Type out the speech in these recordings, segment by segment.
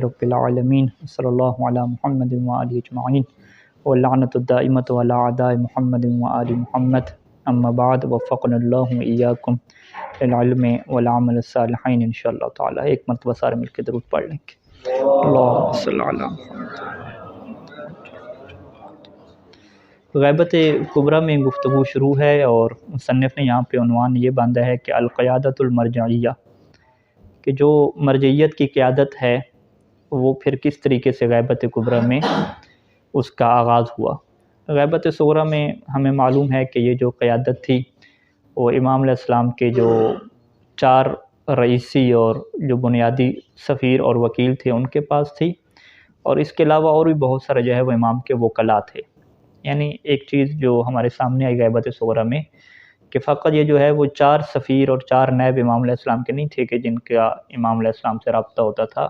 رب العالمین صلی اللہ علی محمد وآلہ اجمعین واللعنۃ الدائمۃ علی اعداء محمد وآل محمد اما بعد وفقنا اللہ وإیاکم للعلم والعمل الصالحین انشاءاللہ تعالی۔ ایک مرتبہ سارے مل کے درود پڑھ لیں گے۔ اللہم صلی علی محمد۔ غیبت کبریٰ میں گفتگو شروع ہے اور مصنف نے یہاں پہ عنوان یہ باندھا ہے کہ القیادۃ المرجعیہ، کہ جو مرجعیت کی قیادت ہے وہ پھر کس طریقے سے غیبت کبریٰ میں اس کا آغاز ہوا۔ غیبت صغریٰ میں ہمیں معلوم ہے کہ یہ جو قیادت تھی وہ امام علیہ السلام کے جو 4 رئیسی اور جو بنیادی سفیر اور وکیل تھے ان کے پاس تھی، اور اس کے علاوہ اور بھی بہت سارے جو ہے وہ امام کے وکلاء تھے۔ یعنی ایک چیز جو ہمارے سامنے آئی غیبت صغریٰ میں کہ فقط یہ جو ہے وہ 4 سفیر اور 4 نائب امام علیہ السلام کے نہیں تھے کہ جن کا امام علیہ السلام سے رابطہ ہوتا تھا،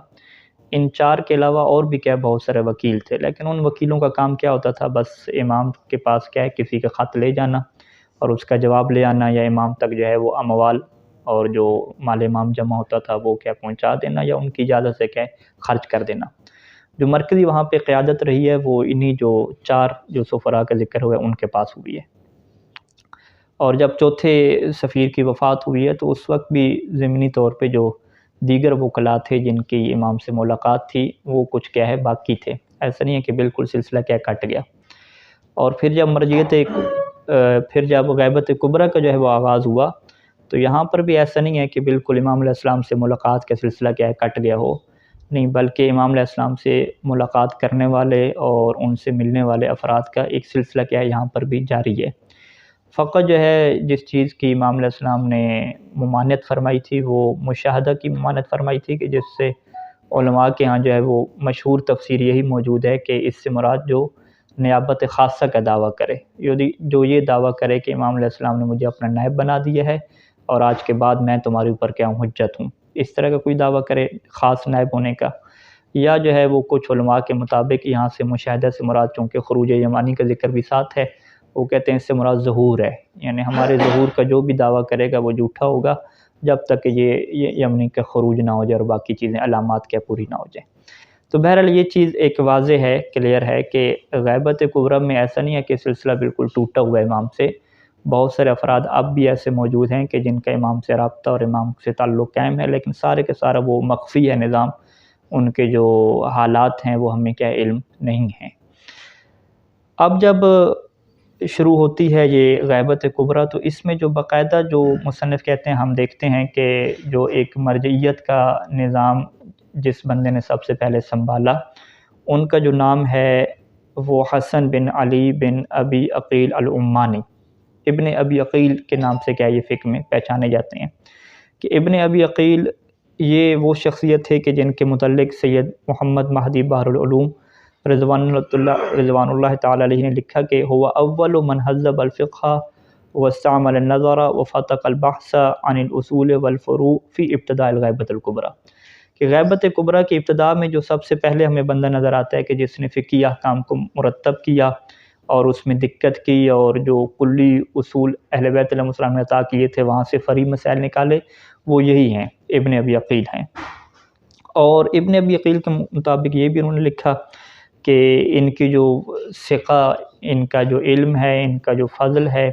ان 4 کے علاوہ اور بھی کیا بہت سارے وکیل تھے، لیکن ان وکیلوں کا کام کیا ہوتا تھا؟ بس امام کے پاس کیا ہے کسی کا خط لے جانا اور اس کا جواب لے آنا، یا امام تک جو ہے وہ اموال اور جو مال امام جمع ہوتا تھا وہ کیا پہنچا دینا، یا ان کی اجازت سے کیا خرچ کر دینا۔ جو مرکزی وہاں پہ قیادت رہی ہے وہ انہی جو 4 جو سفراء کا ذکر ہوا ہے ان کے پاس ہوئی ہے۔ اور جب چوتھے سفیر کی وفات ہوئی ہے تو اس وقت بھی ضمنی طور پہ جو دیگر وکلاء تھے جن کی امام سے ملاقات تھی وہ کچھ کیا ہے باقی تھے، ایسا نہیں ہے کہ بالکل سلسلہ کیا کٹ گیا۔ اور پھر جب غیبت کبریٰ کا جو ہے وہ آغاز ہوا تو یہاں پر بھی ایسا نہیں ہے کہ بالکل امام علیہ السلام سے ملاقات کا سلسلہ کیا ہے کٹ گیا ہو، نہیں، بلکہ امام علیہ السلام سے ملاقات کرنے والے اور ان سے ملنے والے افراد کا ایک سلسلہ کیا ہے یہاں پر بھی جاری ہے۔ فقط جو ہے جس چیز کی امام علیہ السلام نے ممانعت فرمائی تھی وہ مشاہدہ کی ممانعت فرمائی تھی، کہ جس سے علماء کے ہاں جو ہے وہ مشہور تفسیر یہی موجود ہے کہ اس سے مراد جو نیابت خاصہ کا دعویٰ کرے، جو یہ دعویٰ کرے کہ امام علیہ السلام نے مجھے اپنا نائب بنا دیا ہے اور آج کے بعد میں تمہارے اوپر کیا ہوں حجت ہوں، اس طرح کا کوئی دعویٰ کرے خاص نائب ہونے کا، یا جو ہے وہ کچھ علماء کے مطابق یہاں سے مشاہدہ سے مراد چونکہ خروج یمانی کا ذکر بھی ساتھ ہے، وہ کہتے ہیں اس سے مراد ظہور ہے، یعنی ہمارے ظہور کا جو بھی دعویٰ کرے گا وہ جھوٹا ہوگا جب تک کہ یہ یمنی کا خروج نہ ہو جائے اور باقی چیزیں علامات کیا پوری نہ ہو جائیں۔ تو بہرحال یہ چیز ایک واضح ہے، کلیئر ہے کہ غیبت کبریٰ میں ایسا نہیں ہے کہ سلسلہ بالکل ٹوٹا ہوا ہے امام سے، بہت سارے افراد اب بھی ایسے موجود ہیں کہ جن کا امام سے رابطہ اور امام سے تعلق قائم ہے، لیکن سارے کے سارا وہ مخفی ہے نظام، ان کے جو حالات ہیں وہ ہمیں کیا علم نہیں ہیں۔ اب جب شروع ہوتی ہے یہ غیبت کبریٰ تو اس میں جو باقاعدہ جو مصنف کہتے ہیں ہم دیکھتے ہیں کہ جو ایک مرجعیت کا نظام جس بندے نے سب سے پہلے سنبھالا ان کا جو نام ہے وہ حسن بن علی بن ابی عقیل العمانی، ابن ابی عقیل کے نام سے کیا یہ فقہ میں پہچانے جاتے ہیں کہ ابن ابی عقیل یہ وہ شخصیت ہے کہ جن کے متعلق سید محمد مہدی بحر العلوم رضوان اللہ تعالی علیہ نے لکھا کہ هو اول من حذب الفقہ واستعمل النظر وفتق البحث عن الاصول والفروع فی ابتداء الغیبۃ الکبریٰ، کہ غیبت کبریٰ کی ابتداء میں جو سب سے پہلے ہمیں بندہ نظر آتا ہے کہ جس نے فقہی احکام کو مرتب کیا اور اس میں دقت کی اور جو کلی اصول اہل بیت علیہ السلام نے عطا کیے تھے وہاں سے فرعی مسائل نکالے، وہ یہی ہیں، ابن ابی عقیل ہیں۔ اور ابن ابی عقیل کے مطابق یہ بھی انہوں نے لکھا کہ ان کی جو ثقہ، ان کا جو علم ہے، ان کا جو فضل ہے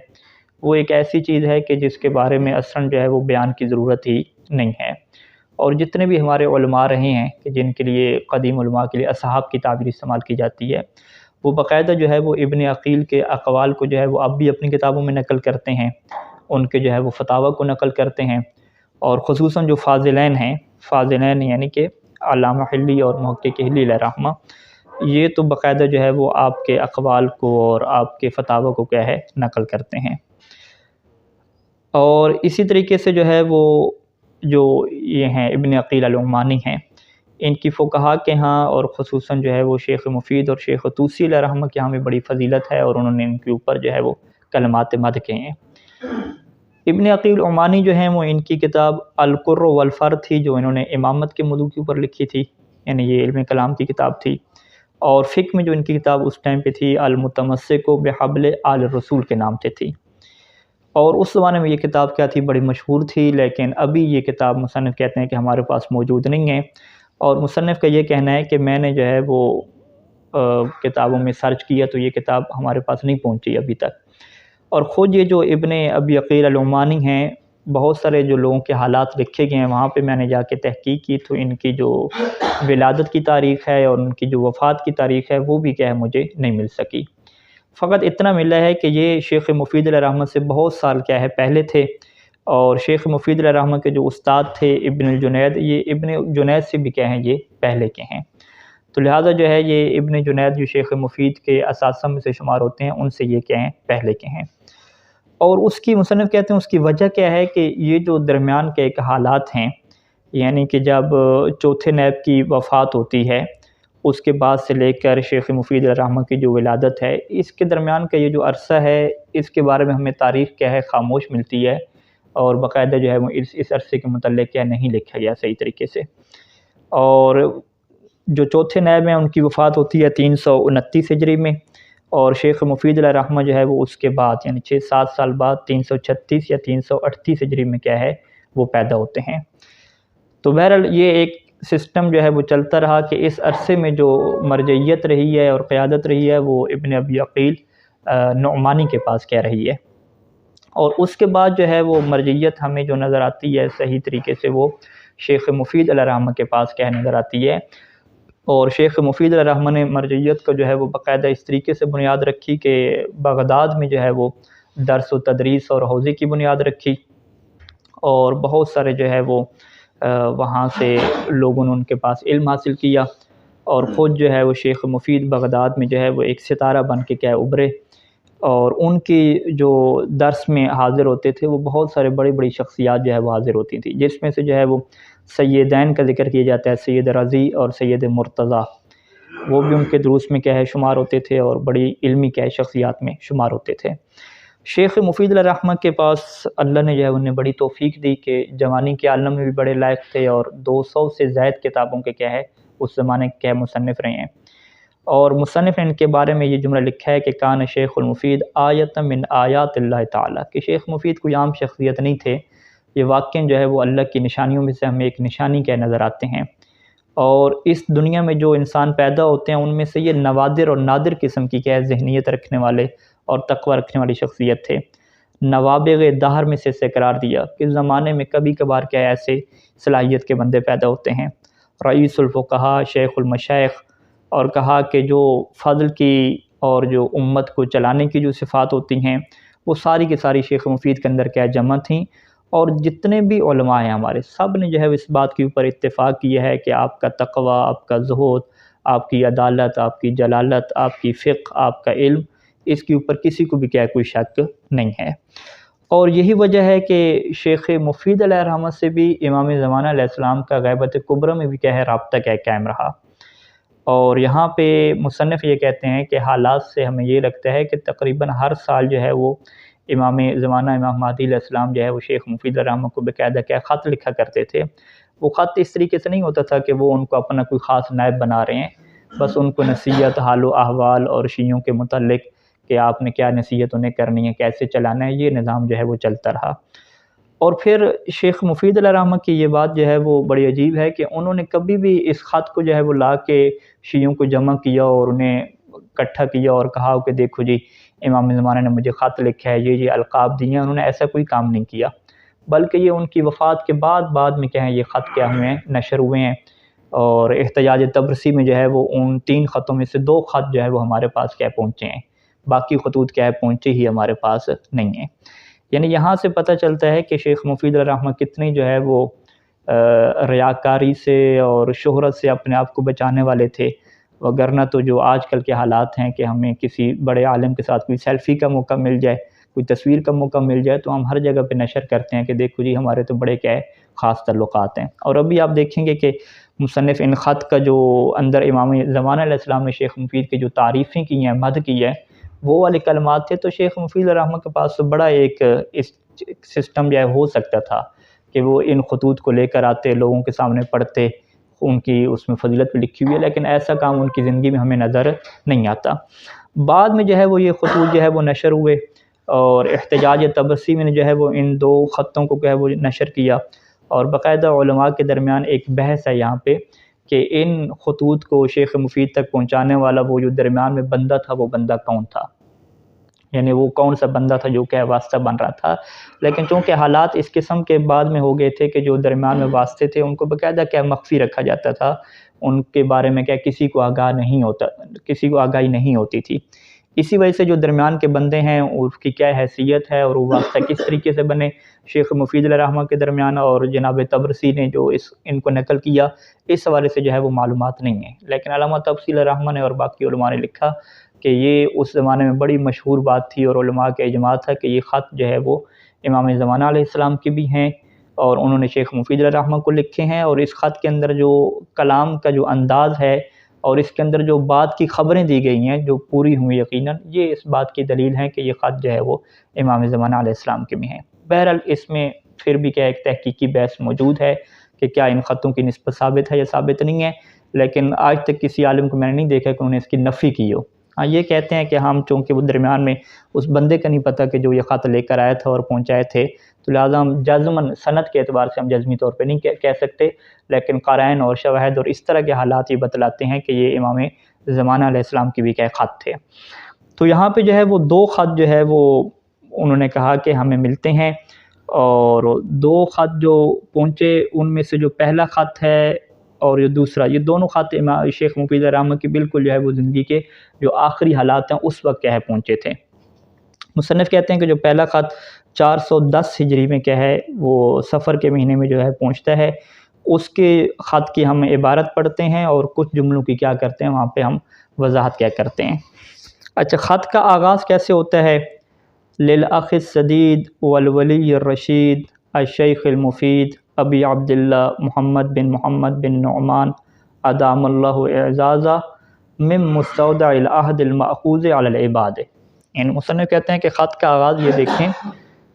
وہ ایک ایسی چیز ہے کہ جس کے بارے میں اصلاً جو ہے وہ بیان کی ضرورت ہی نہیں ہے۔ اور جتنے بھی ہمارے علماء رہے ہیں کہ جن کے لیے قدیم علماء کے لیے اصحاب کی تعبیر استعمال کی جاتی ہے، وہ باقاعدہ جو ہے وہ ابن عقیل کے اقوال کو جو ہے وہ اب بھی اپنی کتابوں میں نقل کرتے ہیں، ان کے جو ہے وہ فتاوی کو نقل کرتے ہیں، اور خصوصاً جو فاضلین ہیں، فاضلین یعنی کہ علامہ حلی اور محقق حلی علیہ رحمہ، یہ تو باقاعدہ جو ہے وہ آپ کے اقوال کو اور آپ کے فتاوی کو کیا ہے نقل کرتے ہیں۔ اور اسی طریقے سے جو ہے وہ جو یہ ہیں ابن عقیل العمانی ہیں، ان کی فقہا کے ہاں اور خصوصاً جو ہے وہ شیخ مفید اور شیخ طوسی علیہ رحمہ کے ہاں میں بڑی فضیلت ہے، اور انہوں نے ان کے اوپر جو ہے وہ کلمات مدح کے ہیں۔ ابن عقیل عمانی جو ہیں وہ ان کی کتاب القر والفر تھی جو انہوں نے امامت کے موضوع کے اوپر لکھی تھی، یعنی یہ علم کلام کی کتاب تھی، اور فقہ میں جو ان کی کتاب اس ٹائم پہ تھی المتمسک بحبل آل رسول کے نام سے تھی، اور اس زمانے میں یہ کتاب کیا تھی، بڑی مشہور تھی، لیکن ابھی یہ کتاب مصنف کہتے ہیں کہ ہمارے پاس موجود نہیں ہے، اور مصنف کا یہ کہنا ہے کہ میں نے جو ہے وہ کتابوں میں سرچ کیا تو یہ کتاب ہمارے پاس نہیں پہنچی ابھی تک، اور خود یہ جو ابن ابی عقیل العمانی ہیں، بہت سارے جو لوگوں کے حالات لکھے گئے ہیں وہاں پہ میں نے جا کے تحقیق کی تو ان کی جو ولادت کی تاریخ ہے اور ان کی جو وفات کی تاریخ ہے وہ بھی کیا ہے مجھے نہیں مل سکی۔ فقط اتنا ملا ہے کہ یہ شیخ مفید علیہ رحمۃ سے بہت سال کیا ہے پہلے تھے، اور شیخ مفید علیہ رحمۃ کے جو استاد تھے ابن الجنید، یہ ابن جنید سے بھی کیا ہیں یہ پہلے کے ہیں، تو لہٰذا جو ہے یہ ابن جنید جو شیخ مفید کے اساتذہ میں سے شمار ہوتے ہیں ان سے یہ کیا ہیں پہلے کے ہیں۔ اور اس کی مصنف کہتے ہیں اس کی وجہ کیا ہے کہ یہ جو درمیان کے ایک حالات ہیں، یعنی کہ جب چوتھے نیب کی وفات ہوتی ہے اس کے بعد سے لے کر شیخ مفید علیہ رحمۃ کی جو ولادت ہے، اس کے درمیان کا یہ جو عرصہ ہے اس کے بارے میں ہمیں تاریخ کیا ہے خاموش ملتی ہے، اور باقاعدہ جو ہے وہ اس عرصے کے متعلق کیا نہیں لکھا گیا صحیح طریقے سے۔ اور جو چوتھے نیب ہیں ان کی وفات ہوتی ہے 329 ہجری میں، اور شیخ مفید علیہ رحمۃ جو ہے وہ اس کے بعد یعنی 6-7 سال بعد 336 یا 338 ہجری میں کیا ہے وہ پیدا ہوتے ہیں۔ تو بہرحال یہ ایک سسٹم جو ہے وہ چلتا رہا کہ اس عرصے میں جو مرجعیت رہی ہے اور قیادت رہی ہے وہ ابن ابی عقیل نعمانی کے پاس کیا رہی ہے، اور اس کے بعد جو ہے وہ مرجعیت ہمیں جو نظر آتی ہے صحیح طریقے سے وہ شیخ مفید علیہ رحمۃ کے پاس کیا نظر آتی ہے۔ اور شیخ مفید علیہ رحمۃ نے مرجعیت کو جو ہے وہ باقاعدہ اس طریقے سے بنیاد رکھی کہ بغداد میں جو ہے وہ درس و تدریس اور حوزے کی بنیاد رکھی، اور بہت سارے جو ہے وہ وہاں سے لوگوں نے ان کے پاس علم حاصل کیا، اور خود جو ہے وہ شیخ مفید بغداد میں جو ہے وہ ایک ستارہ بن کے کیا ابھرے، اور ان کی جو درس میں حاضر ہوتے تھے وہ بہت سارے بڑی بڑی شخصیات جو ہے وہ حاضر ہوتی تھیں، جس میں سے جو ہے وہ سیدین کا ذکر کیا جاتا ہے، سید رضی اور سید مرتضیٰ، وہ بھی ان کے دروس میں کیا ہے شمار ہوتے تھے اور بڑی علمی کیا ہے شخصیات میں شمار ہوتے تھے۔ شیخ مفید علیہ رحمۃ کے پاس اللہ نے جو ہے انہیں بڑی توفیق دی کہ جوانی کے عالم میں بھی بڑے لائق تھے، اور 200 سے زائد کتابوں کے کیا ہے اس زمانے کے کیا مصنف رہے ہیں، اور مصنف نے ان کے بارے میں یہ جملہ لکھا ہے کہ کان شیخ المفید آیت من آیات اللہ تعالیٰ، کہ شیخ مفید کوئی عام شخصیت نہیں تھے، یہ واقعاً جو ہے وہ اللہ کی نشانیوں میں سے ہمیں ایک نشانی کیا نظر آتے ہیں، اور اس دنیا میں جو انسان پیدا ہوتے ہیں ان میں سے یہ نوادر اور نادر قسم کی کیا ہے ذہنیت رکھنے والے اور تقوی رکھنے والی شخصیت تھے۔ نوابغ دہر میں سے قرار دیا کہ زمانے میں کبھی کبھار کیا ایسے صلاحیت کے بندے پیدا ہوتے ہیں، رئیس الفقہاء، شیخ المشائخ، اور کہا کہ جو فضل کی اور جو امت کو چلانے کی جو صفات ہوتی ہیں وہ ساری کی ساری شیخ مفید کے اندر کیا جمع تھیں، اور جتنے بھی علماء ہیں ہمارے سب نے جو ہے اس بات کے اوپر اتفاق کیا ہے کہ آپ کا تقوی، آپ کا زہد، آپ کی عدالت، آپ کی جلالت، آپ کی فقہ، آپ کا علم، اس کے اوپر کسی کو بھی کیا کوئی شک نہیں ہے۔ اور یہی وجہ ہے کہ شیخ مفید علیہ رحمۃ سے بھی امام زمانہ علیہ السلام کا غیبت کبریٰ میں بھی کیا ہے رابطہ کیا قائم رہا، اور یہاں پہ مصنف یہ کہتے ہیں کہ حالات سے ہمیں یہ لگتا ہے کہ تقریباً ہر سال جو ہے وہ امام زمانہ امام مہدی علیہ السلام جو ہے وہ شیخ مفید علیہ رحمۃ کو باقاعدہ کیا خط لکھا کرتے تھے۔ وہ خط اس طریقے سے نہیں ہوتا تھا کہ وہ ان کو اپنا کوئی خاص نائب بنا رہے ہیں، بس ان کو نصیحت، حال و احوال اور شیعوں کے متعلق کہ آپ نے کیا نصیحت انہیں کرنی ہے، کیسے چلانا ہے، یہ نظام جو ہے وہ چلتا رہا۔ اور پھر شیخ مفید علیہ رحمۃ کی یہ بات جو ہے وہ بڑی عجیب ہے کہ انہوں نے کبھی بھی اس خط کو جو ہے وہ لا کے شیعوں کو جمع کیا اور انہیں اکٹھا کیا اور کہا کہ دیکھو جی امام زمانہ نے مجھے خط لکھا ہے، یہ القاب دیے ہیں، انہوں نے ایسا کوئی کام نہیں کیا، بلکہ یہ ان کی وفات کے بعد میں کیا ہے یہ خط کیا ہوئے ہیں نشر ہوئے ہیں، اور احتجاج تبرسی میں جو ہے وہ ان 3 خطوں میں سے 2 خط جو ہے وہ ہمارے پاس کیا پہنچے ہیں، باقی خطوط کیا ہے پہنچے ہی ہمارے پاس نہیں ہیں۔ یعنی یہاں سے پتہ چلتا ہے کہ شیخ مفید علیہ رحمۃ کتنی جو ہے وہ ریاکاری سے اور شہرت سے اپنے آپ کو بچانے والے تھے، وگرنہ تو جو آج کل کے حالات ہیں کہ ہمیں کسی بڑے عالم کے ساتھ کوئی سیلفی کا موقع مل جائے، کوئی تصویر کا موقع مل جائے تو ہم ہر جگہ پہ نشر کرتے ہیں کہ دیکھو جی ہمارے تو بڑے کیا ہے خاص تعلقات ہیں۔ اور ابھی آپ دیکھیں گے کہ مصنف ان خط کا جو اندر امام زمانہ علیہ السلام نے شیخ مفید کی جو تعریفیں کی ہیں، مدح کی ہے، وہ والے کلمات تھے، تو شیخ مفید علیہ رحمۃ کے پاس بڑا ایک سسٹم جو ہے ہو سکتا تھا کہ وہ ان خطوط کو لے کر آتے، لوگوں کے سامنے پڑھتے، ان کی اس میں فضیلت بھی لکھی ہوئی ہے، لیکن ایسا کام ان کی زندگی میں ہمیں نظر نہیں آتا۔ بعد میں جو ہے وہ یہ خطوط جو ہے وہ نشر ہوئے، اور احتجاج تبرسی میں نے جو ہے وہ ان 2 خطوں کو جو ہے وہ نشر کیا، اور باقاعدہ علماء کے درمیان ایک بحث ہے یہاں پہ کہ ان خطوط کو شیخ مفید تک پہنچانے والا وہ جو درمیان میں بندہ تھا وہ بندہ کون تھا، یعنی وہ کون سا بندہ تھا جو کہ واسطہ بن رہا تھا۔ لیکن چونکہ حالات اس قسم کے بعد میں ہو گئے تھے کہ جو درمیان میں واسطے تھے ان کو باقاعدہ کیا مخفی رکھا جاتا تھا، ان کے بارے میں کیا کسی کو آگاہی نہیں ہوتی تھی۔ اسی وجہ سے جو درمیان کے بندے ہیں اس کی کیا حیثیت ہے اور وہ واسطہ کس طریقے سے بنے شیخ مفید علیہ الرحمہ کے درمیان اور جناب طبرسی نے جو ان کو نقل کیا، اس حوالے سے جو ہے وہ معلومات نہیں ہیں۔ لیکن علامہ طبرسی علیہ الرحمہ نے اور باقی علماء نے لکھا کہ یہ اس زمانے میں بڑی مشہور بات تھی اور علماء کے اجماع تھا کہ یہ خط جو ہے وہ امام زمانہ علیہ السلام کے بھی ہیں اور انہوں نے شیخ مفید علیہ الرحمہ کو لکھے ہیں، اور اس خط کے اندر جو کلام کا جو انداز ہے اور اس کے اندر جو بات کی خبریں دی گئی ہیں جو پوری ہوئی یقیناً، یہ اس بات کی دلیل ہے کہ یہ خط جو ہے وہ امام زمانہ علیہ السلام کے بھی ہیں۔ بہرحال اس میں پھر بھی کیا ایک تحقیقی بحث موجود ہے کہ کیا ان خطوں کی نسبت ثابت ہے یا ثابت نہیں ہے، لیکن آج تک کسی عالم کو میں نے نہیں دیکھا کہ انہوں نے اس کی نفی کی ہو۔ ہاں یہ کہتے ہیں کہ ہم چونکہ وہ درمیان میں اس بندے کا نہیں پتہ کہ جو یہ خط لے کر آیا تھا اور پہنچائے تھے، تو لہٰذا ہم جزماً سند کے اعتبار سے ہم جزمی طور پہ نہیں کہہ سکتے، لیکن قرائن اور شواہد اور اس طرح کے حالات یہ بتلاتے ہیں کہ یہ امام زمانہ علیہ السلام کی بھی کیا خط تھے۔ تو یہاں پہ جو ہے وہ دو خط جو ہے وہ انہوں نے کہا کہ ہمیں ملتے ہیں، اور دو خط جو پہنچے ان میں سے جو پہلا خط ہے اور یہ دوسرا، یہ دونوں خط شیخ مفید علیہ الرحمہ کی بالکل جو ہے وہ زندگی کے جو آخری حالات ہیں اس وقت کیا ہے پہنچے تھے۔ مصنف کہتے ہیں کہ جو پہلا خط 410 ہجری میں کیا ہے وہ صفر کے مہینے میں جو ہے پہنچتا ہے، اس کے خط کی ہم عبارت پڑھتے ہیں اور کچھ جملوں کی کیا کرتے ہیں وہاں پہ ہم وضاحت کیا کرتے ہیں۔ اچھا، خط کا آغاز کیسے ہوتا ہے؟ للأخ السدید والولی الرشید الشیخ المفید ابی عبداللہ محمد بن نعمان ادام اللہ اعزازہ من مستودع العہد المأخوذ علی العباد۔ یعنی مصنف کہتے ہیں کہ خط کا آغاز یہ دیکھیں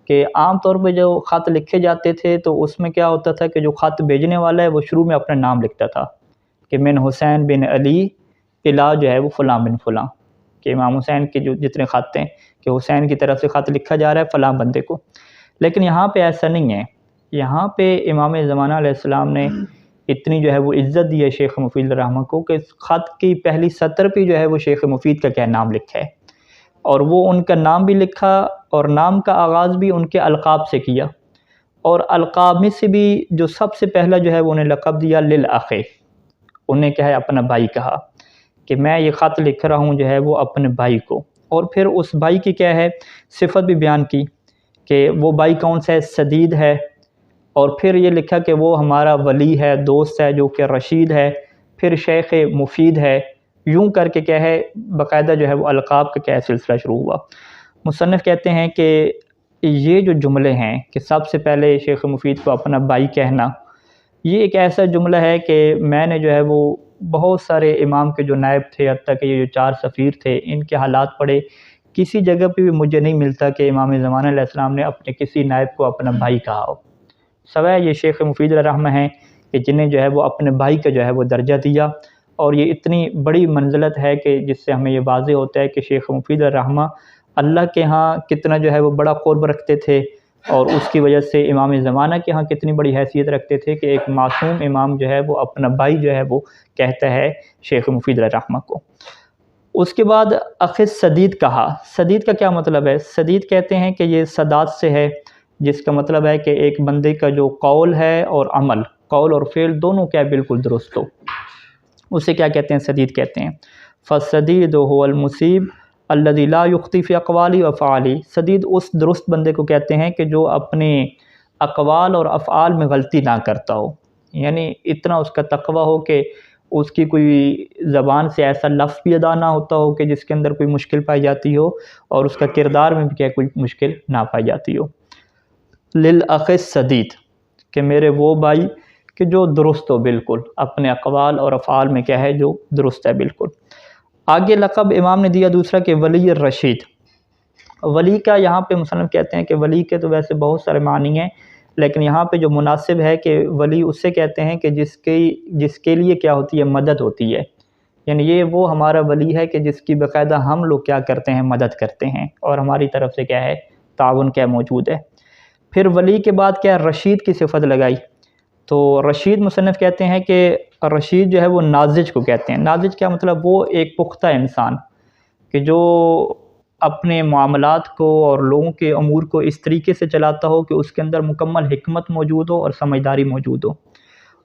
کہ عام طور پہ جو خط لکھے جاتے تھے تو اس میں کیا ہوتا تھا کہ جو خط بھیجنے والا ہے وہ شروع میں اپنا نام لکھتا تھا کہ من حسین بن علی الا جو ہے وہ فلاں بن فلاں، کہ امام حسین کے جو جتنے خط ہیں کہ حسین کی طرف سے خط لکھا جا رہا ہے فلاں بندے کو۔ لیکن یہاں پہ ایسا نہیں ہے، یہاں پہ امام زمانہ علیہ السلام نے اتنی جو ہے وہ عزت دی ہے شیخ مفید علیہ الرحمہ کو کہ خط کی پہلی سطر پہ جو ہے وہ شیخ مفید کا کیا نام لکھا ہے، اور وہ ان کا نام بھی لکھا اور نام کا آغاز بھی ان کے القاب سے کیا، اور القاب میں سے بھی جو سب سے پہلا جو ہے وہ انہیں لقب دیا للأخ، انہیں کیا ہے اپنا بھائی کہا کہ میں یہ خط لکھ رہا ہوں جو ہے وہ اپنے بھائی کو، اور پھر اس بھائی کی کیا ہے صفت بھی بیان کی کہ وہ بھائی کون سا ہے، سدید ہے، اور پھر یہ لکھا کہ وہ ہمارا ولی ہے، دوست ہے جو کہ رشید ہے، پھر شیخ مفید ہے، یوں کر کے کیا ہے باقاعدہ جو ہے وہ القاب کا کیا سلسلہ شروع ہوا۔ مصنف کہتے ہیں کہ یہ جو جملے ہیں کہ سب سے پہلے شیخ مفید کو اپنا بھائی کہنا، یہ ایک ایسا جملہ ہے کہ میں نے جو ہے وہ بہت سارے امام کے جو نائب تھے، حتیٰ کہ یہ جو 4 سفیر تھے ان کے حالات پڑھے، کسی جگہ پہ بھی مجھے نہیں ملتا کہ امام زمانہ علیہ السلام نے اپنے کسی نائب کو اپنا بھائی کہا ہو، سوائے یہ شیخ مفید علیہ الرحمہ ہیں کہ جنہیں جو ہے وہ اپنے بھائی کا جو ہے وہ درجہ دیا، اور یہ اتنی بڑی منزلت ہے کہ جس سے ہمیں یہ واضح ہوتا ہے کہ شیخ مفید علیہ الرحمہ اللہ کے ہاں کتنا جو ہے وہ بڑا قرب رکھتے تھے، اور اس کی وجہ سے امام زمانہ کے ہاں کتنی بڑی حیثیت رکھتے تھے کہ ایک معصوم امام جو ہے وہ اپنا بھائی جو ہے وہ کہتا ہے شیخ مفید علیہ الرحمہ کو۔ اس کے بعد اخ سدید کہا۔ سدید کا کیا مطلب ہے؟ سدید کہتے ہیں کہ یہ سداد سے ہے، جس کا مطلب ہے کہ ایک بندے کا جو قول ہے اور عمل، قول اور فعل دونوں کیا بالکل درست ہو، اسے کیا کہتے ہیں؟ سدید کہتے ہیں۔ فالسدید هو المصیب الذی لا یخطی فی اقوالی و افعالی۔ سدید اس درست بندے کو کہتے ہیں کہ جو اپنے اقوال اور افعال میں غلطی نہ کرتا ہو، یعنی اتنا اس کا تقوی ہو کہ اس کی کوئی زبان سے ایسا لفظ بھی ادا نہ ہوتا ہو کہ جس کے اندر کوئی مشکل پائی جاتی ہو، اور اس کا کردار میں بھی کیا کوئی مشکل نہ پائی جاتی ہو۔ للأخ السدید، کہ میرے وہ بھائی کہ جو درست ہو بالکل، اپنے اقوال اور افعال میں کیا ہے جو درست ہے بالکل۔ آگے لقب امام نے دیا دوسرا کہ ولی الرشید۔ ولی کا یہاں پہ مصنف کہتے ہیں کہ ولی کے تو ویسے بہت سارے معنی ہیں، لیکن یہاں پہ جو مناسب ہے کہ ولی اس سے کہتے ہیں کہ جس کے لیے کیا ہوتی ہے مدد ہوتی ہے، یعنی یہ وہ ہمارا ولی ہے کہ جس کی باقاعدہ ہم لوگ کیا کرتے ہیں مدد کرتے ہیں، اور ہماری طرف سے کیا ہے تعاون کیا موجود ہے۔ پھر ولی کے بعد کیا رشید کی صفت لگائی، تو رشید مصنف کہتے ہیں کہ رشید جو ہے وہ ناضج کو کہتے ہیں۔ ناضج کیا مطلب؟ وہ ایک پختہ انسان کہ جو اپنے معاملات کو اور لوگوں کے امور کو اس طریقے سے چلاتا ہو کہ اس کے اندر مکمل حکمت موجود ہو اور سمجھداری موجود ہو،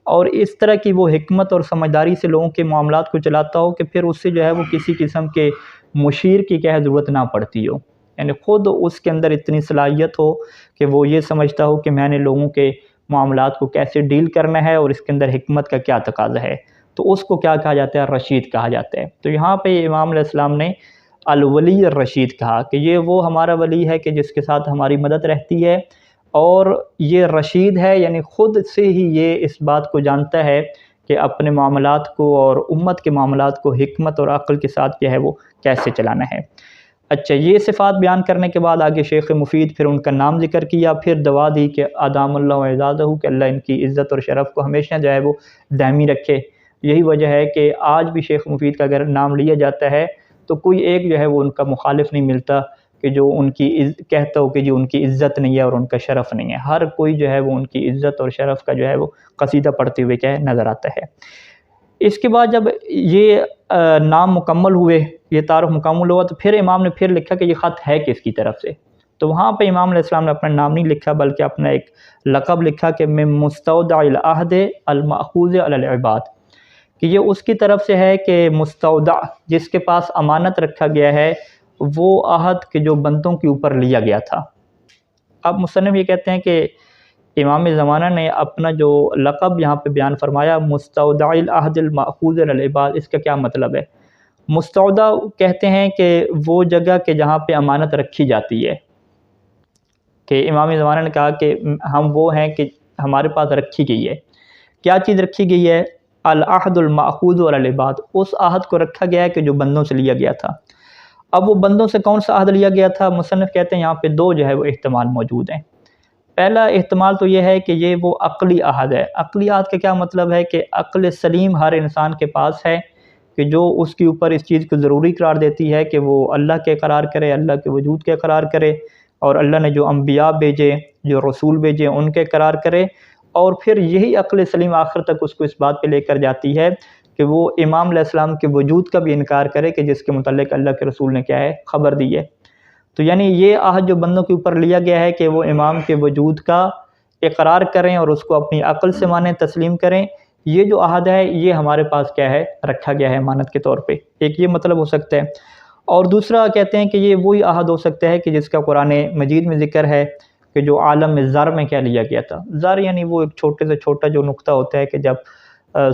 اور اس طرح کی وہ حکمت اور سمجھداری سے لوگوں کے معاملات کو چلاتا ہو کہ پھر اس سے جو ہے وہ کسی قسم کے مشیر کی ضرورت نہ پڑتی ہو، یعنی خود اس کے اندر اتنی صلاحیت ہو کہ وہ یہ سمجھتا ہو کہ میں نے لوگوں کے معاملات کو کیسے ڈیل کرنا ہے اور اس کے اندر حکمت کا کیا تقاضا ہے، تو اس کو کیا کہا جاتا ہے؟ رشید کہا جاتا ہے۔ تو یہاں پہ امام علیہ السلام نے الولی الرشید کہا کہ یہ وہ ہمارا ولی ہے کہ جس کے ساتھ ہماری مدد رہتی ہے، اور یہ رشید ہے، یعنی خود سے ہی یہ اس بات کو جانتا ہے کہ اپنے معاملات کو اور امت کے معاملات کو حکمت اور عقل کے ساتھ کیا ہے وہ کیسے چلانا ہے۔ اچھا، یہ صفات بیان کرنے کے بعد آگے شیخ مفید پھر ان کا نام ذکر کیا، پھر دعا دی کہ ادام اللہ اعزازہ، کہ اللہ ان کی عزت اور شرف کو ہمیشہ جو ہے وہ دائمی رکھے۔ یہی وجہ ہے کہ آج بھی شیخ مفید کا اگر نام لیا جاتا ہے تو کوئی ایک جو ہے وہ ان کا مخالف نہیں ملتا کہ جو ان کی کہتا ہو کہ جو ان کی عزت نہیں ہے اور ان کا شرف نہیں ہے، ہر کوئی جو ہے وہ ان کی عزت اور شرف کا جو ہے وہ قصیدہ پڑھتے ہوئے کیا ہے نظر آتا ہے۔ اس کے بعد جب یہ نام مکمل ہوئے، یہ تعارف مکمل ہوا، تو پھر امام نے پھر لکھا کہ یہ خط ہے کس کی طرف سے، تو وہاں پہ امام علیہ السلام نے اپنا نام نہیں لکھا بلکہ اپنا ایک لقب لکھا کہ من مستودع العہد المأخوذ علی العباد، کہ یہ اس کی طرف سے ہے کہ مستودع جس کے پاس امانت رکھا گیا ہے، وہ عہد کے جو بندوں کے اوپر لیا گیا تھا۔ اب مصنف یہ کہتے ہیں کہ امام زمانہ نے اپنا جو لقب یہاں پہ بیان فرمایا مستودع العہد المأخوذ علی العباد، اس کا کیا مطلب ہے؟ مستودع کہتے ہیں کہ وہ جگہ کہ جہاں پہ امانت رکھی جاتی ہے، کہ امام زمانہ نے کہا کہ ہم وہ ہیں کہ ہمارے پاس رکھی گئی ہے۔ کیا چیز رکھی گئی ہے؟ العہد المأخوذ علی العباد، اس عہد کو رکھا گیا ہے کہ جو بندوں سے لیا گیا تھا۔ اب وہ بندوں سے کون سا عہد لیا گیا تھا؟ مصنف کہتے ہیں یہاں پہ دو جو ہے وہ احتمال موجود ہیں۔ پہلا احتمال تو یہ ہے کہ یہ وہ عقلی عہد ہے۔ عقلی عہد کا کیا مطلب ہے؟ کہ عقل سلیم ہر انسان کے پاس ہے کہ جو اس کے اوپر اس چیز کو ضروری قرار دیتی ہے کہ وہ اللہ کے اقرار کرے، اللہ کے وجود کے اقرار کرے، اور اللہ نے جو انبیاء بھیجے، جو رسول بھیجے، ان کے اقرار کرے، اور پھر یہی عقل سلیم آخر تک اس کو اس بات پہ لے کر جاتی ہے کہ وہ امام علیہ السلام کے وجود کا بھی انکار کرے کہ جس کے متعلق اللہ کے رسول نے کیا ہے خبر دی ہے۔ تو یعنی یہ عہد جو بندوں کے اوپر لیا گیا ہے کہ وہ امام کے وجود کا اقرار کریں اور اس کو اپنی عقل سے مانیں، تسلیم کریں، یہ جو عہد ہے یہ ہمارے پاس کیا ہے رکھا گیا ہے امانت کے طور پہ۔ ایک یہ مطلب ہو سکتا ہے، اور دوسرا کہتے ہیں کہ یہ وہی عہد ہو سکتا ہے کہ جس کا قرآن مجید میں ذکر ہے کہ جو عالم زر میں کیا لیا گیا تھا۔ زر یعنی وہ ایک چھوٹے سے چھوٹا جو نقطہ ہوتا ہے کہ جب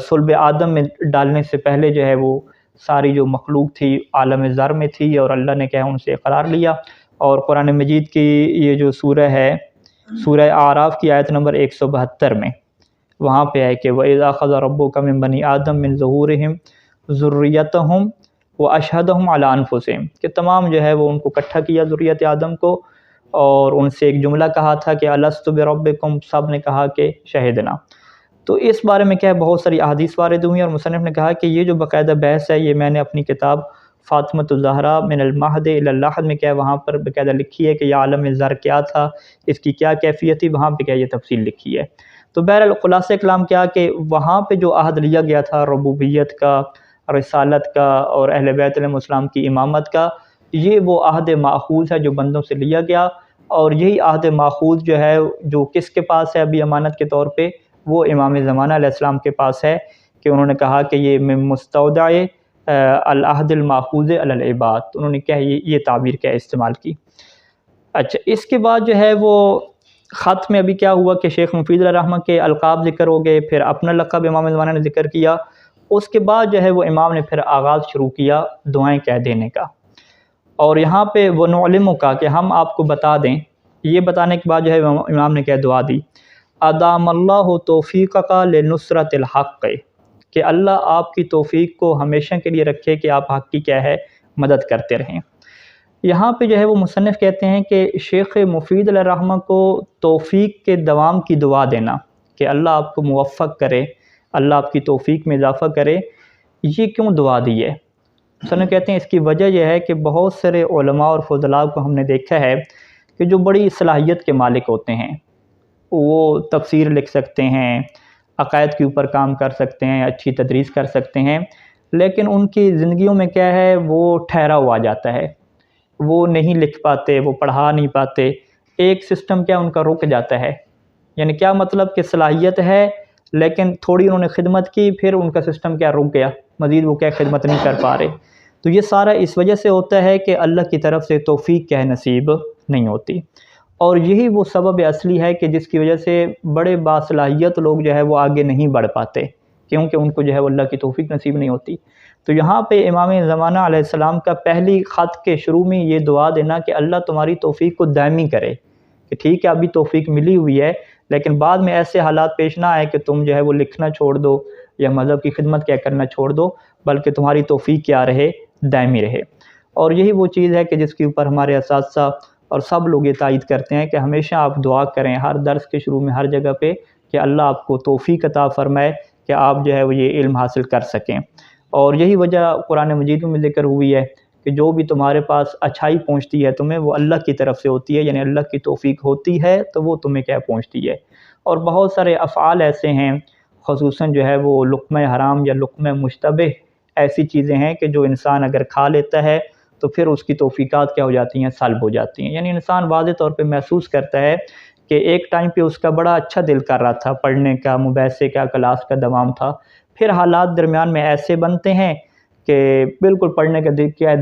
صلب آدم میں ڈالنے سے پہلے جو ہے وہ ساری جو مخلوق تھی عالم زر میں تھی، اور اللہ نے کیا ہے ان سے قرار لیا۔ اور قرآن مجید کی یہ جو سورہ ہے، سورہ اعراف کی آیت نمبر 172 میں وہاں پہ ہے کہ وَإِذَا أَخَذَ رَبُّكَ مِن بَنِي آدَمَ مِن ظُهُورِهِمْ ذُرِّيَّتَهُمْ وَأَشْهَدَهُمْ عَلَىٰ أَنفُسِهِمْ، کہ تمام جو ہے وہ ان کو اکٹھا کیا ذریت آدم کو، اور ان سے ایک جملہ کہا تھا کہ أَلَسْتُ بِرَبِّكُمْ، سب نے کہا کہ شہدنا۔ تو اس بارے میں کیا ہے بہت ساری احادیث وارد ہوئی ہیں، اور مصنف نے کہا کہ یہ جو باقاعدہ بحث ہے یہ میں نے اپنی کتاب فاطمۃ الزہرا من المہد الی اللحد میں کیا ہے وہاں پر باقاعدہ لکھی ہے کہ یہ عالم زر کیا تھا، اس کی کیا کیفیت تھی، وہاں پہ کیا یہ تفصیل لکھی ہے۔ تو بہرحال خلاصہ کلام کیا کہ وہاں پہ جو عہد لیا گیا تھا ربوبیت کا، رسالت کا، اور اہل بیت علیہ السلام کی امامت کا، یہ وہ عہد ماخوذ ہے جو بندوں سے لیا گیا، اور یہی عہد ماخوذ جو ہے جو کس کے پاس ہے ابھی امانت کے طور پہ؟ وہ امام زمانہ علیہ السلام کے پاس ہے، کہ انہوں نے کہا کہ یہ من مستودع العہد الماخوذ علی العباد، انہوں نے کیا یہ تعبیر کیا استعمال کی۔ اچھا، اس کے بعد جو ہے وہ خط میں ابھی کیا ہوا کہ شیخ مفید علیہ الرحمہ کے القاب ذکر ہو گئے، پھر اپنا لقب امام زمانہ نے ذکر کیا، اس کے بعد جو ہے وہ امام نے پھر آغاز شروع کیا دعائیں کہہ دینے کا، اور یہاں پہ وہ نعلموں کا کہ ہم آپ کو بتا دیں، یہ بتانے کے بعد جو ہے امام نے کیا دعا دی، ادام اللہ توفیقک لنصرۃ الحق، کہ اللہ آپ کی توفیق کو ہمیشہ کے لیے رکھے کہ آپ حق کی کیا ہے مدد کرتے رہیں۔ یہاں پہ جو ہے وہ مصنف کہتے ہیں کہ شیخ مفید علیہ الرحمہ کو توفیق کے دوام کی دعا دینا کہ اللہ آپ کو موفق کرے، اللہ آپ کی توفیق میں اضافہ کرے، یہ کیوں دعا دی ہے؟ مصنف کہتے ہیں اس کی وجہ یہ ہے کہ بہت سارے علماء اور فضلاء کو ہم نے دیکھا ہے کہ جو بڑی صلاحیت کے مالک ہوتے ہیں، وہ تفسیر لکھ سکتے ہیں، عقائد کے اوپر کام کر سکتے ہیں، اچھی تدریس کر سکتے ہیں، لیکن ان کی زندگیوں میں کیا ہے، وہ ٹھہراؤ آ جاتا ہے، وہ نہیں لکھ پاتے، وہ پڑھا نہیں پاتے، ایک سسٹم کیا ان کا رک جاتا ہے۔ یعنی کیا مطلب کہ صلاحیت ہے لیکن تھوڑی انہوں نے خدمت کی، پھر ان کا سسٹم کیا رک گیا، مزید وہ کیا خدمت نہیں کر پا رہے۔ تو یہ سارا اس وجہ سے ہوتا ہے کہ اللہ کی طرف سے توفیق کیا ہے نصیب نہیں ہوتی، اور یہی وہ سبب اصلی ہے کہ جس کی وجہ سے بڑے باصلاحیت لوگ جو ہے وہ آگے نہیں بڑھ پاتے، کیونکہ ان کو جو ہے وہ اللہ کی توفیق نصیب نہیں ہوتی۔ تو یہاں پہ امام زمانہ علیہ السلام کا پہلی خط کے شروع میں یہ دعا دینا کہ اللہ تمہاری توفیق کو دائمی کرے، کہ ٹھیک ہے ابھی توفیق ملی ہوئی ہے لیکن بعد میں ایسے حالات پیش نہ آئے کہ تم جو ہے وہ لکھنا چھوڑ دو یا مذہب کی خدمت کیا کرنا چھوڑ دو، بلکہ تمہاری توفیق کیا رہے، دائمی رہے۔ اور یہی وہ چیز ہے کہ جس کے اوپر ہمارے اساتذہ اور سب لوگ یہ تائید کرتے ہیں کہ ہمیشہ آپ دعا کریں ہر درس کے شروع میں، ہر جگہ پہ، کہ اللہ آپ کو توفیق عطا فرمائے کہ آپ جو ہے وہ یہ علم حاصل کر سکیں۔ اور یہی وجہ قرآن مجید میں ذکر ہوئی ہے کہ جو بھی تمہارے پاس اچھائی پہنچتی ہے تمہیں، وہ اللہ کی طرف سے ہوتی ہے، یعنی اللہ کی توفیق ہوتی ہے تو وہ تمہیں کیا پہنچتی ہے۔ اور بہت سارے افعال ایسے ہیں، خصوصاً جو ہے وہ لقمہ حرام یا لقمہ مشتبہ، ایسی چیزیں ہیں کہ جو انسان اگر کھا لیتا ہے تو پھر اس کی توفیقات کیا ہو جاتی ہیں، سلب ہو جاتی ہیں۔ یعنی انسان واضح طور پہ محسوس کرتا ہے کہ ایک ٹائم پہ اس کا بڑا اچھا دل کر رہا تھا، پڑھنے کا، مباحثے کا، کلاس کا دوام تھا، پھر حالات درمیان میں ایسے بنتے ہیں کہ بالکل پڑھنے کا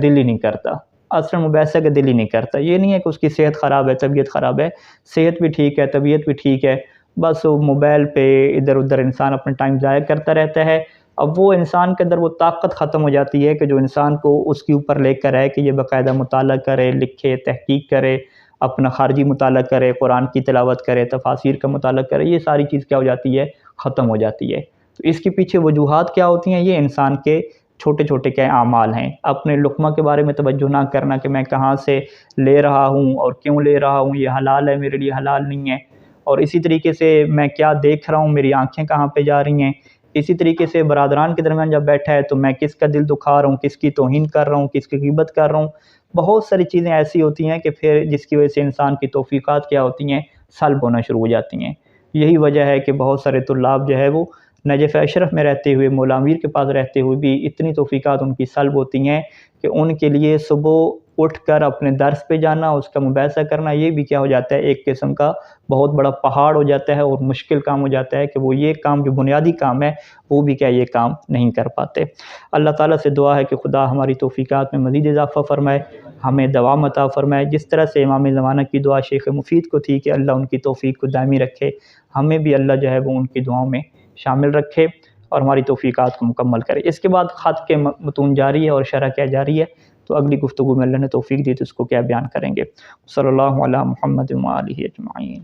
دل ہی نہیں کرتا، اصلا مباحثے کا دل ہی نہیں کرتا۔ یہ نہیں ہے کہ اس کی صحت خراب ہے، طبیعت خراب ہے، صحت بھی ٹھیک ہے، طبیعت بھی ٹھیک ہے، بس وہ موبائل پہ ادھر ادھر انسان اپنا ٹائم ضائع کرتا رہتا ہے۔ اب وہ انسان کے اندر وہ طاقت ختم ہو جاتی ہے کہ جو انسان کو اس کے اوپر لے کر ہے کہ یہ باقاعدہ مطالعہ کرے، لکھے، تحقیق کرے، اپنا خارجی مطالعہ کرے، قرآن کی تلاوت کرے، تفاسیر کا مطالعہ کرے، یہ ساری چیز کیا ہو جاتی ہے، ختم ہو جاتی ہے۔ تو اس کے پیچھے وجوہات کیا ہوتی ہیں، یہ انسان کے چھوٹے چھوٹے کیا اعمال ہیں۔ اپنے لقمہ کے بارے میں توجہ نہ کرنا کہ میں کہاں سے لے رہا ہوں اور کیوں لے رہا ہوں، یہ حلال ہے میرے لیے، حلال نہیں ہے، اور اسی طریقے سے میں کیا دیکھ رہا ہوں، میری آنکھیں کہاں پہ جا رہی ہیں، اسی طریقے سے برادران کے درمیان جب بیٹھا ہے تو میں کس کا دل دکھا رہا ہوں، کس کی توہین کر رہا ہوں، کس کی غیبت کر رہا ہوں۔ بہت ساری چیزیں ایسی ہوتی ہیں کہ پھر جس کی وجہ سے انسان کی توفیقات کیا ہوتی ہیں، سلب ہونا شروع ہو جاتی ہیں۔ یہی وجہ ہے کہ بہت سارے طلاب جو ہے وہ نجف اشرف میں رہتے ہوئے، مولا امیر کے پاس رہتے ہوئے بھی اتنی توفیقات ان کی سلب ہوتی ہیں کہ ان کے لیے صبح اٹھ کر اپنے درس پہ جانا، اس کا مباحثہ کرنا، یہ بھی کیا ہو جاتا ہے، ایک قسم کا بہت بڑا پہاڑ ہو جاتا ہے اور مشکل کام ہو جاتا ہے کہ وہ یہ کام جو بنیادی کام ہے وہ بھی کیا یہ کام نہیں کر پاتے۔ اللہ تعالیٰ سے دعا ہے کہ خدا ہماری توفیقات میں مزید اضافہ فرمائے، ہمیں دوام عطا فرمائے۔ جس طرح سے امام زمانہ کی دعا شیخ مفید کو تھی کہ اللہ ان کی توفیق کو دائمی رکھے، ہمیں بھی اللہ جو ہے وہ ان کی دعاؤں میں شامل رکھے اور ہماری توفیقات کو مکمل کرے۔ اس کے بعد خط کے متون جاری ہے اور شرح کیا جاری ہے، تو اگلی گفتگو میں اللہ نے توفیق دی تو اس کو کیا بیان کریں گے۔ صلی اللہ علی محمد و آلہ اجمعین۔